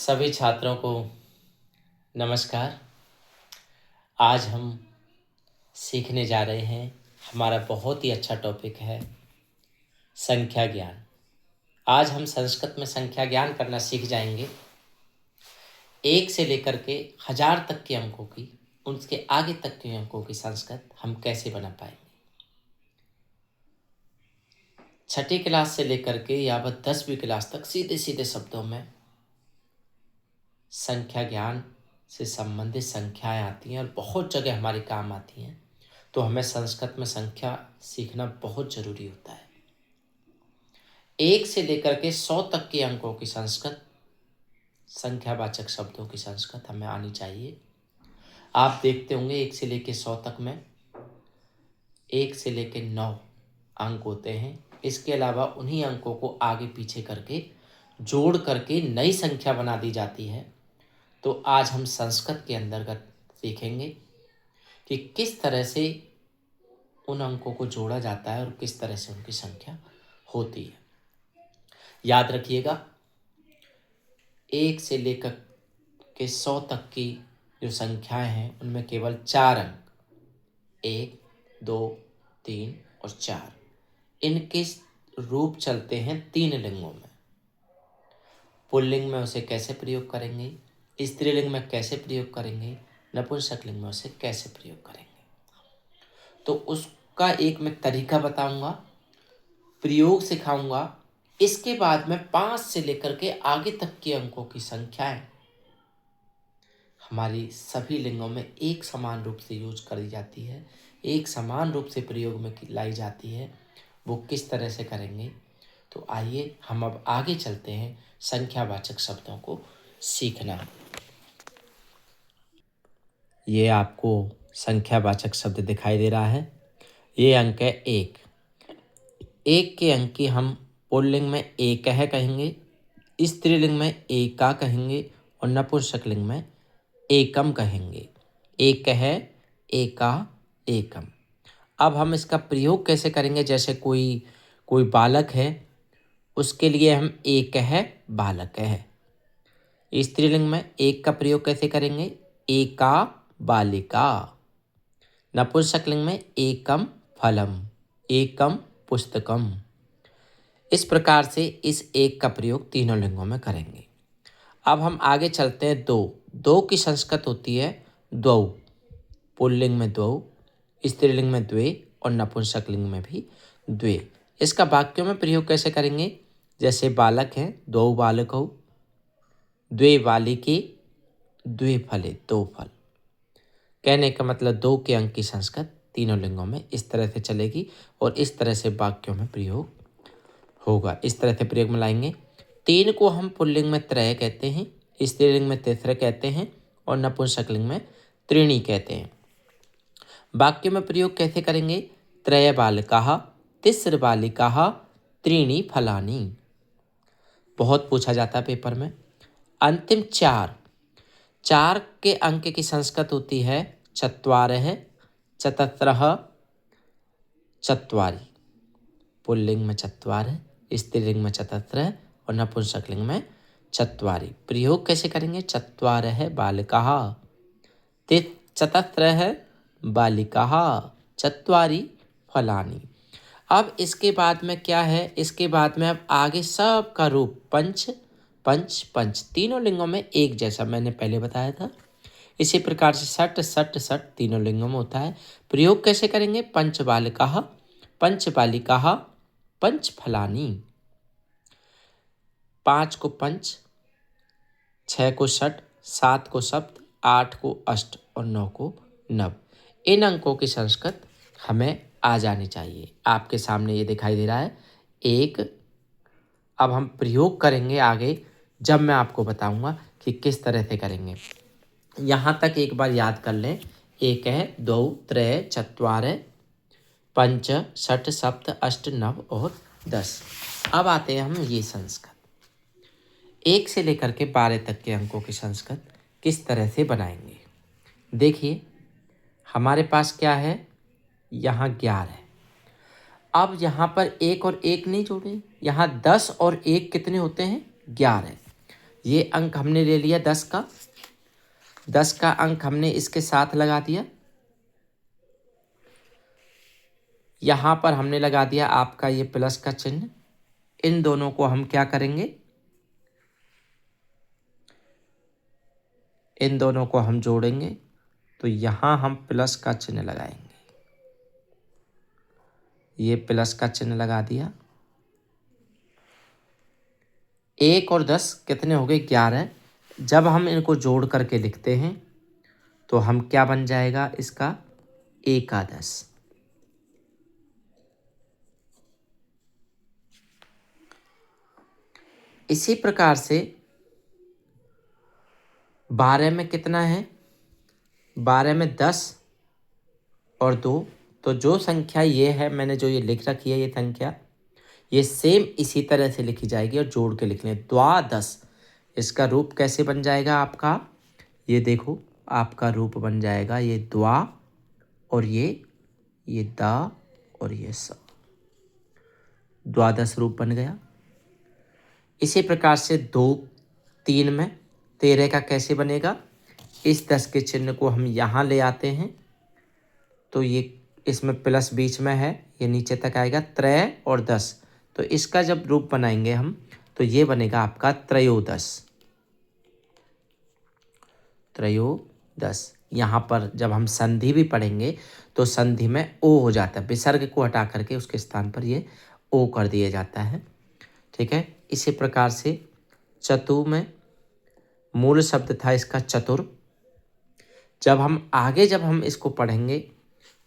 सभी छात्रों को नमस्कार। आज हम सीखने जा रहे हैं, हमारा बहुत ही अच्छा टॉपिक है संख्या ज्ञान। आज हम संस्कृत में संख्या ज्ञान करना सीख जाएंगे। 1 से लेकर के 1000 तक के अंकों की, उसके आगे तक के अंकों की संस्कृत हम कैसे बना पाएंगे। छठी क्लास से लेकर के यावत 10वीं क्लास तक सीधे सीधे शब्दों में संख्या ज्ञान से संबंधित संख्याएं आती हैं और बहुत जगह हमारे काम आती हैं। तो हमें संस्कृत में संख्या सीखना बहुत जरूरी होता है। 1 से लेकर के 100 तक के अंकों की संस्कृत, संख्यावाचक शब्दों की संस्कृत हमें आनी चाहिए। आप देखते होंगे 1 से लेकर 100 तक में 1 से लेकर 9 अंक होते हैं। इसके अलावा उन्हीं अंकों को आगे पीछे करके जोड़ करके नई संख्या बना दी जाती है। तो आज हम संस्कृत के अंतर्गत सीखेंगे कि किस तरह से उन अंकों को जोड़ा जाता है और किस तरह से उनकी संख्या होती है। याद रखिएगा, 1 से लेकर के 100 तक की जो संख्याएं हैं उनमें केवल 4 अंक, 1, 2, 3 और 4, इनके रूप चलते हैं 3 लिंगों में। पुल्लिंग में उसे कैसे प्रयोग करेंगे, स्त्रीलिंग में कैसे प्रयोग करेंगे, नपुंसकलिंग में उसे कैसे प्रयोग करेंगे, तो उसका एक मैं तरीका बताऊंगा, प्रयोग सिखाऊंगा। इसके बाद में 5 से लेकर के आगे तक के अंकों की संख्याएं हमारी सभी लिंगों में एक समान रूप से यूज करी जाती है, एक समान रूप से प्रयोग में लाई जाती है। वो किस तरह से करेंगे, तो आइए हम अब आगे चलते हैं संख्यावाचक शब्दों को सीखना। ये आपको संख्यावाचक शब्द दिखाई दे रहा है। ये अंक है 1। 1 के अंक की हम पुल्लिंग में एकः कहेंगे, स्त्रीलिंग में एका कहेंगे और नपुंसकलिंग में एकम कहेंगे। एकः, एका, एकम। अब हम इसका प्रयोग कैसे करेंगे, जैसे कोई बालक है, उसके लिए हम एकः बालकः। स्त्रीलिंग में एक का प्रयोग कैसे करेंगे, एका बालिका। नपुंसकलिंग में एकम फलम, एकम पुस्तकम। इस प्रकार से इस एक का प्रयोग तीनों लिंगों में करेंगे। अब हम आगे चलते हैं। 2 की संस्कृत होती है द्वौ। पुल्लिंग में द्वौ, स्त्रीलिंग में द्वे और नपुंसकलिंग में भी द्वे। इसका वाक्यों में प्रयोग कैसे करेंगे, जैसे बालक हैं, द्वौ बालकौ, द्वे बालिके, द्वे फले, 2 फल। कहने का मतलब 2 के अंक की संस्कृत तीनों लिंगों में इस तरह से चलेगी और इस तरह से वाक्यों में प्रयोग होगा। इस तरह से प्रयोग में लाएंगे। 3 को हम पुल्लिंग में त्रय कहते हैं, स्त्रीलिंग में तिस्र कहते हैं और नपुंसकलिंग में त्रीणी कहते हैं। वाक्य में प्रयोग कैसे करेंगे, त्रय बालिकाः, तिस्र बालिकाः, त्रीणी फलानि। बहुत पूछा जाता है पेपर में। अंतिम 4 के अंक की संस्कृत होती है चत्वारः, चतस्रः, चत्वारि। पुल्लिंग में चत्वारः, स्त्रीलिंग में चतस्रः और नपुंसकलिंग में चत्वारि। प्रयोग कैसे करेंगे, चत्वारः बालिकाः, चतस्रः बालिकाः, चत्वारि फलानि। अब इसके बाद में क्या है, इसके बाद में अब आगे सब का रूप पंच पंच पंच, तीनों लिंगों में एक जैसा मैंने पहले बताया था। इसी प्रकार से सट सट सट तीनों लिंगों में होता है। प्रयोग कैसे करेंगे, पंच बालिकाः, पंच बालिकाः, पंच फलानि। 5 को पंच, 6 को षट, 7 को सप्त, 8 को अष्ट और 9 को नव। इन अंकों की संस्कृत हमें आ जानी चाहिए। आपके सामने ये दिखाई दे रहा है 1। अब हम प्रयोग करेंगे आगे, जब मैं आपको बताऊंगा कि किस तरह से करेंगे। यहाँ तक एक बार याद कर लें, 1, 2, 3, चत्वार, पंच, षट, सप्त, अष्ट, नव और 10। अब आते हैं हम ये संस्कृत। 1 से लेकर के 12 तक के अंकों की संस्कृत किस तरह से बनाएंगे। देखिए हमारे पास क्या है, यहाँ 11 है। अब यहाँ पर 1 और 1 नहीं जोड़े, यहाँ 10 और 1 कितने होते हैं, 11। ये अंक हमने ले लिया 10 का, 10 का अंक हमने इसके साथ लगा दिया। यहाँ पर हमने लगा दिया आपका ये प्लस का चिन्ह। इन दोनों को हम क्या करेंगे, इन दोनों को हम जोड़ेंगे। तो यहाँ हम प्लस का चिन्ह लगाएंगे, ये प्लस का चिन्ह लगा दिया। 1 और 10 कितने हो गए, 11। जब हम इनको जोड़ करके लिखते हैं तो हम क्या बन जाएगा इसका, एकादश। इसी प्रकार से 12 में कितना है, 12 में 10 और 2, तो जो संख्या ये है, मैंने जो ये लिख रखी है ये संख्या, ये सेम इसी तरह से लिखी जाएगी और जोड़ के लिख लें, द्वादश। इसका रूप कैसे बन जाएगा आपका, ये देखो आपका रूप बन जाएगा ये द्वा और ये दा और ये स, द्वादश रूप बन गया। इसी प्रकार से 2, 3 में 13 का कैसे बनेगा, इस 10 के चिन्ह को हम यहाँ ले आते हैं तो ये इसमें प्लस बीच में है, ये नीचे तक आएगा, त्रय और 10, तो इसका जब रूप बनाएंगे हम तो ये बनेगा आपका त्रयोदश, त्रयोदश। यहाँ पर जब हम संधि भी पढ़ेंगे तो संधि में ओ हो जाता है, विसर्ग को हटा करके उसके स्थान पर ये ओ कर दिया जाता है, ठीक है। इसी प्रकार से चतु में मूल शब्द था इसका चतुर। जब हम इसको पढ़ेंगे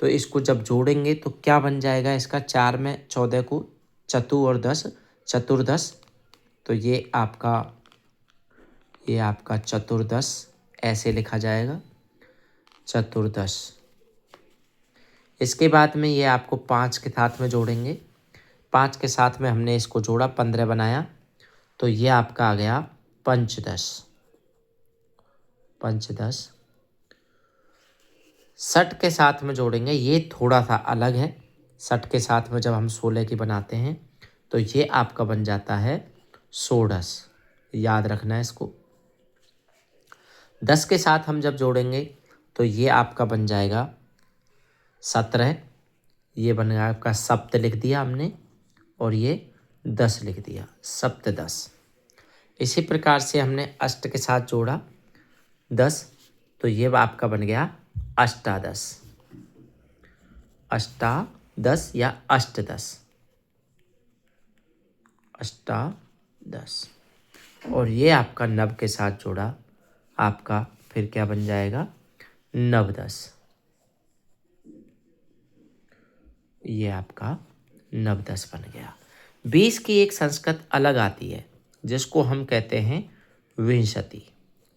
तो इसको जब जोड़ेंगे तो क्या बन जाएगा इसका, 4 में 14 को चतु और 10, चतुर्दश। तो ये आपका चतुर्दश ऐसे लिखा जाएगा, चतुर्दश। इसके बाद में ये आपको 5 के साथ में जोड़ेंगे, 5 के साथ में हमने इसको जोड़ा, 15 बनाया, तो ये आपका आ गया पंचदश, पंचदश। 60 के साथ में जोड़ेंगे, ये थोड़ा सा अलग है, 60 के साथ में जब हम 16 की बनाते हैं तो ये आपका बन जाता है षोडश, याद रखना है इसको। 10 के साथ हम जब जोड़ेंगे तो ये आपका बन जाएगा 17, ये बन गया आपका सप्त लिख दिया हमने, और ये 10 लिख दिया, सप्तदश। इसी प्रकार से हमने अष्ट के साथ जोड़ा 10, तो ये आपका बन गया अष्टादश, अष्टादश या अष्टदश, अष्टादश। और ये आपका नव के साथ जोड़ा, आपका फिर क्या बन जाएगा, नवदश, ये आपका नवदश बन गया। 20 की एक संस्कृत अलग आती है जिसको हम कहते हैं विंशति,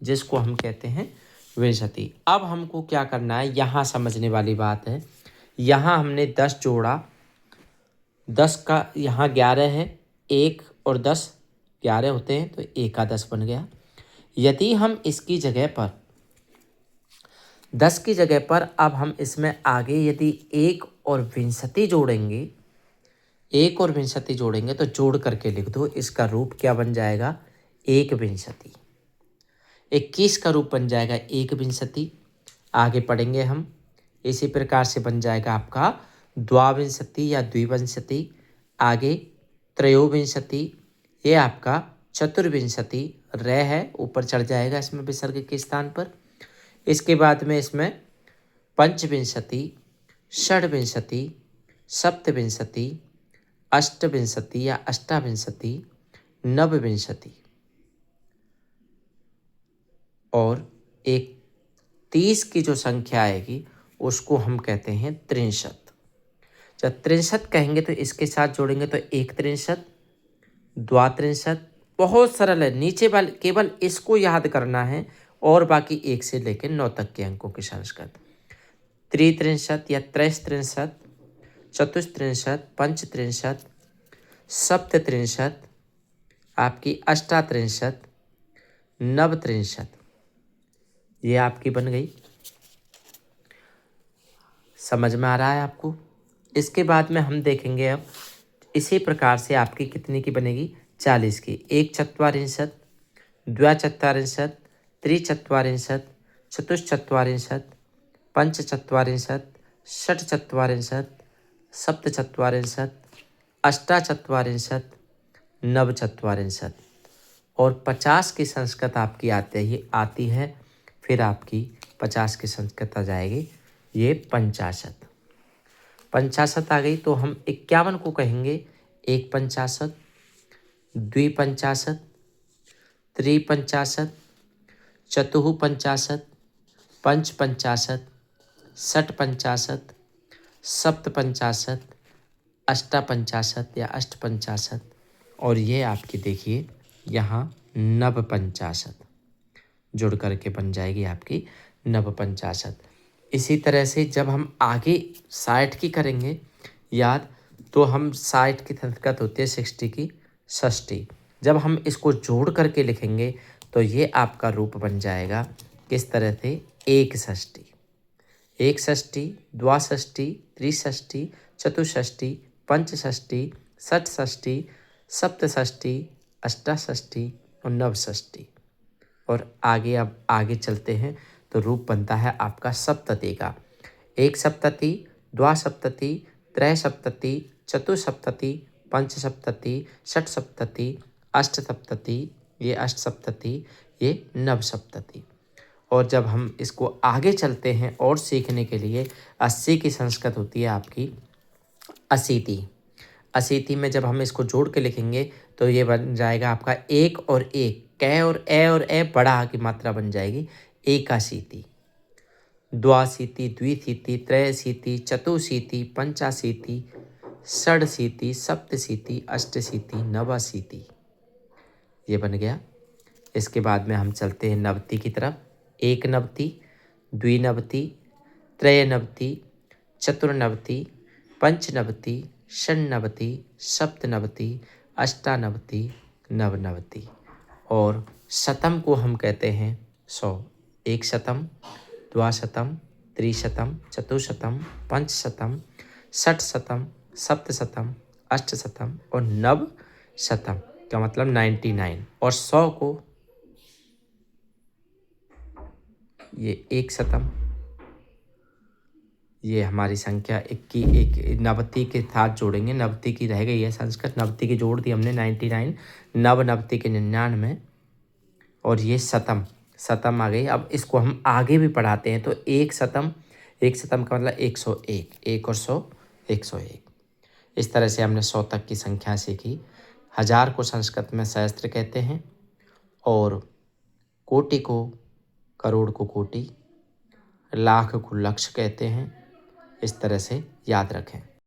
जिसको हम कहते हैं विंशति। अब हमको क्या करना है, यहाँ समझने वाली बात है। यहाँ हमने 10 जोड़ा, 10 का यहाँ 11 है, 1 और 10 11 होते हैं, तो एकादश बन गया। यदि हम इसकी जगह पर 10 की जगह पर अब हम इसमें आगे यदि 1 और विंशति जोड़ेंगे, 1 और विंशति जोड़ेंगे तो जोड़ करके लिख दो, इसका रूप क्या बन जाएगा, एक विंशति। 21 का रूप बन जाएगा एक विंशति। आगे पढ़ेंगे हम, इसी प्रकार से बन जाएगा आपका द्वाविंशति या द्विविंशति, आगे त्रयोविंशति, ये आपका चतुर्विंशति, र है ऊपर चढ़ जाएगा इसमें विसर्ग के स्थान पर। इसके बाद में इसमें पंचविंशति, षड्विंशति, सप्तविंशति, अष्टविंशति या अष्टाविंशति, नवविंशति, और एक 30 की जो संख्या आएगी उसको हम कहते हैं 63। जब 63 कहेंगे तो इसके साथ जोड़ेंगे तो एक 63, द्वात्रिंशत। बहुत सरल है, नीचे वाले केवल इसको याद करना है और बाकी 1 से लेकर 9 तक के अंकों की संस्कृत। त्रित्रिंशत या त्रैस्त्रिंशत, चतुस्त्रिंशत, पंचत्रिंशत, सप्तत्रिंशत, आपकी अष्टात्रिंशत, नवत्रिंशत, ये आपकी बन गई। समझ में आ रहा है आपको। इसके बाद में हम देखेंगे अब इसी प्रकार से आपकी कितनी की बनेगी, 40 की। एक चत्वारिंशत, द्व्यचत्वारिंशत्, त्रिचत्वारिंशत्, चतुश्चत्वारिंशत्, पञ्चचत्वारिंशत्, षट्चत्वारिंशत्, सप्तचत्वारिंशत्, अष्टाचत्वारिंशत्, नवचत्वारिंशत्। और 50 की संस्कृत आपकी आती है। फिर आपकी 50 की संस्कृत आ जाएगी ये 50। 50 आ गई तो हम 51 को कहेंगे 1 50, 2 50, 3 50, 4 50, 5 50, 6 50, 7 50, 8 50 या 8 50। और ये आपकी देखिए यहाँ 9 50 जुड़ करके बन जाएगी आपकी 9 50। इसी तरह से जब हम आगे 60 की करेंगे याद, तो हम 60 की संस्कृत होती है 60 की षष्ठी। जब हम इसको जोड़ करके लिखेंगे तो ये आपका रूप बन जाएगा किस तरह से, एक षष्ठी। एक षष्ठी, द्वाषष्ठी, त्रिषष्ठी, चतुष्षष्ठी, पंचषष्ठी, षट्षष्ठी, सप्तषष्ठी, अष्टाषष्ठी और नवषष्ठी। और आगे अब आगे चलते हैं तो रूप बनता है आपका सप्तती का। एक सप्तती, द्वासप्तती, त्रयसप्तती, चतुसप्तती, पंचसप्तती, षट्सप्तती, अष्टसप्तती, ये अष्टसप्तती, ये नवसप्तती। और जब हम इसको आगे चलते हैं और सीखने के लिए 80 की संस्कृत होती है आपकी अशीति। अशीति में जब हम इसको जोड़ के लिखेंगे तो ये बन जाएगा आपका एक और एक, कै और ए बड़ा की मात्रा बन जाएगी एकाशीति। द्वाशीति, द्विशीति, त्रयशीति, चतुशीति, पंचाशीति, षडशीति, सप्तशीति, अष्टशीति, नवाशीति, ये बन गया। इसके बाद में हम चलते हैं नवति की तरफ। एक नवति, द्विनवति, त्रयनवति, चतुर्नवति, पंचनवति, षण्णवति, सप्तनवति, अष्टानवति, नवनवति। और शतम को हम कहते हैं 100। एक शतम, द्वाशतम, त्रिशतम, चतुशतम, पंचशतम, षट्शतम, सप्तशतम, अष्टशतम और नवशतम का मतलब 99। और 100 को ये एक शतम, ये हमारी संख्या एक नवति के साथ जोड़ेंगे। नवति की रह गई है संस्कृत, नवति की जोड़ दी हमने 99, नवनवति के 99 और ये शतम आ गई। अब इसको हम आगे भी पढ़ाते हैं तो एक शतम का मतलब 101, एक और 100 101। इस तरह से हमने 100 तक की संख्या सीखी। 1000 को संस्कृत में सहस्त्र कहते हैं और कोटि को, करोड़ को कोटि, लाख को लक्ष कहते हैं। इस तरह से याद रखें।